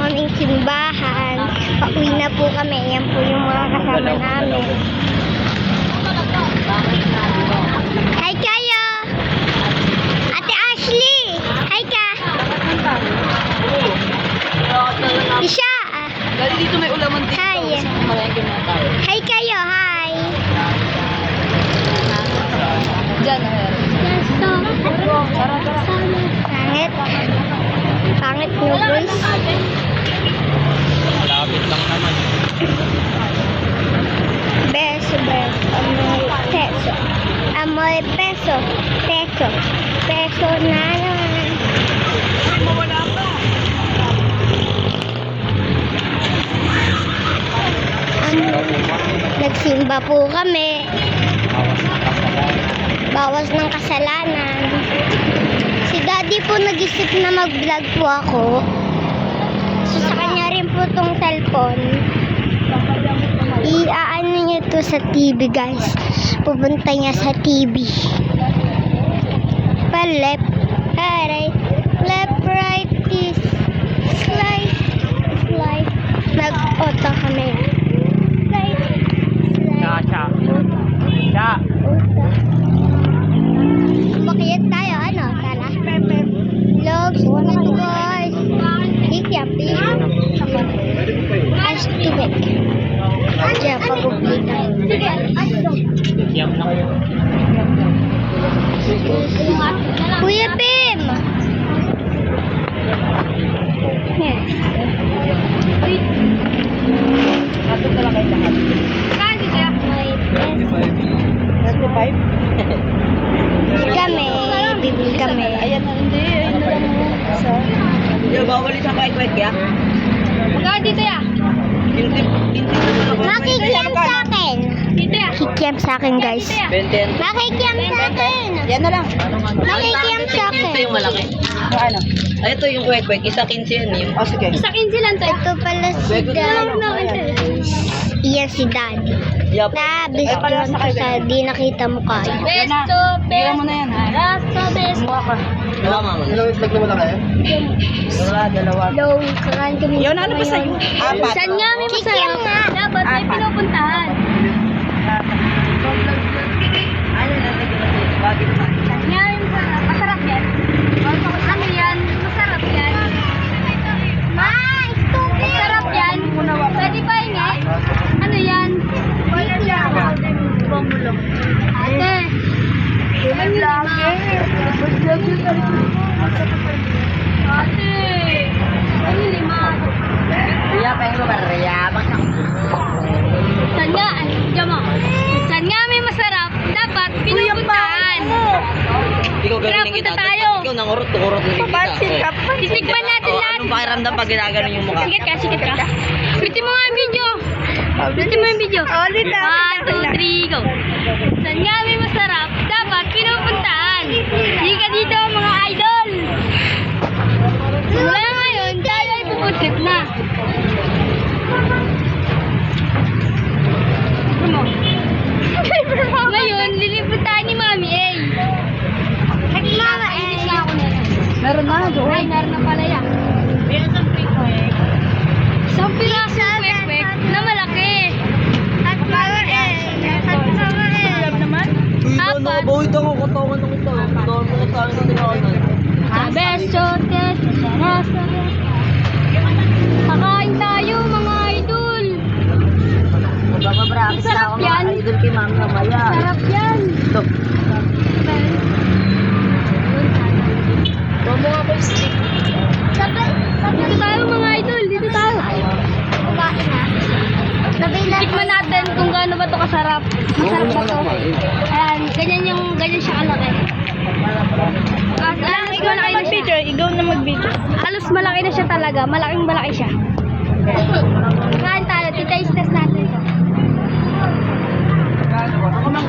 kaming simbahan. Pauwi na po kami. Yan po yung mga kasama namin. Hi kayo! Ate Ashley! Hi ka! Isha! Dali dito may ulaman dito. Hi! Hi kayo! Hi! Diyan. Pangit. Pangit nyo guys. Malapit lang naman. Beso, beso. Amoy peso. Amoy peso. Peso. Peso na naman. Mawala pa. Nagsimba po kami. Bawas Bawas ng na kasalanan. kasalanan. Si Daddy po nag-isip na mag-vlog po ako. So sa kanya rin po tong cellphone. I-aano niyo to sa TV guys. Pupunta niya sa TV. Pa left, right, left, right, this, slide, slide. Nag-auto kami. Slide, slide, Siya. Siya. auto. Bakit tayo? Ano? Tara. Vlog, sumunod guys. Ikiapi. Astubek. Diyan, pagpupunta. Yam lang. Kuya Pim! Yes. Kapit na lang kayo lahat. Kasi kaya may best. 25? Kami, bibili kami. Ayan na, hindi. Ayun na lang mo. Isa. Hindi, bawal isang kwek-kwek ya? Magkano dito ya? Makikiam sa akin. Dito ya? Kikiam sa akin guys. 20. Makikiam sa akin. Yan na lang. Makikiam sa akin. Ito yung malaki. Ano? Ay, ito yung kwek-kwek. Isa 15 yan yun. Oh, sige. Isa 15 lang to. Ito pala si Daddy. Iyan si Daddy. Yup. Nabis doon ko sa di nakita mo kayo. Besto, besto. mo na yan, ha? Besto, besto. Mukha ka. Dalawa, mama. Ilang islag naman na kayo? Dalawa. Low, kakain kami. Yun, ano ba sa'yo? Apat. Saan nga may masarap? Dapat may pinupuntahan. Ano na, bagay naman. Saan nga may masarap? Masarap yan. Ano yan? Masarap yan. Ma, stupid! Masarap yan. Pwede ba nga? Ano yan? Wala yan. Bumulong. Ate. Ano lagi? Ate. Ano lima? Iya, pengen ko barya. Saan nga? Diyan mo. Saan nga may masarap? Dapat pinupuntahan. Ikaw Tara, gano'n kita. punta tayo. Ikaw nangurot-urot din kita. Titikman natin lahat. Anong pakiramdam pag ginaganon yung mukha? Sikat ka, sikat ka. Bitin mo nga yung video. Bitin mo yung video. 1, 2, 3, go. Saan nga may masarap? Dapat pinupuntahan. Hindi ka dito mga idol. Simula ngayon, tayo ay pupuntit na. Ngayon, lilipot tayo ni Mami A. Mama A. Meron na, doon. Ay, meron na pala yan. Isang piraso kwek-kwek na malaki. At Mama A. At Mama A. naman? Apat. Bawit ako, katawan ng ito. Katawan mo sa akin sa tinawanan. Besote, sarasa. Kakain tayo mga idol. Magpapapractice Sarap na ako yan. mga idol kay ma'am mamaya. Sarap yan. Ito. Huwag mo nga po stick. Dito tayo mga idol, dito tayo. Tikman natin kung gaano ba ito kasarap. Masarap ba ito? Ayan, ganyan siya kalaki. Halos malaki na siya. Ikaw na mag-video. Halos malaki na siya talaga. Malaking malaki siya. Kain tayo, titaste test natin ito. Ako mang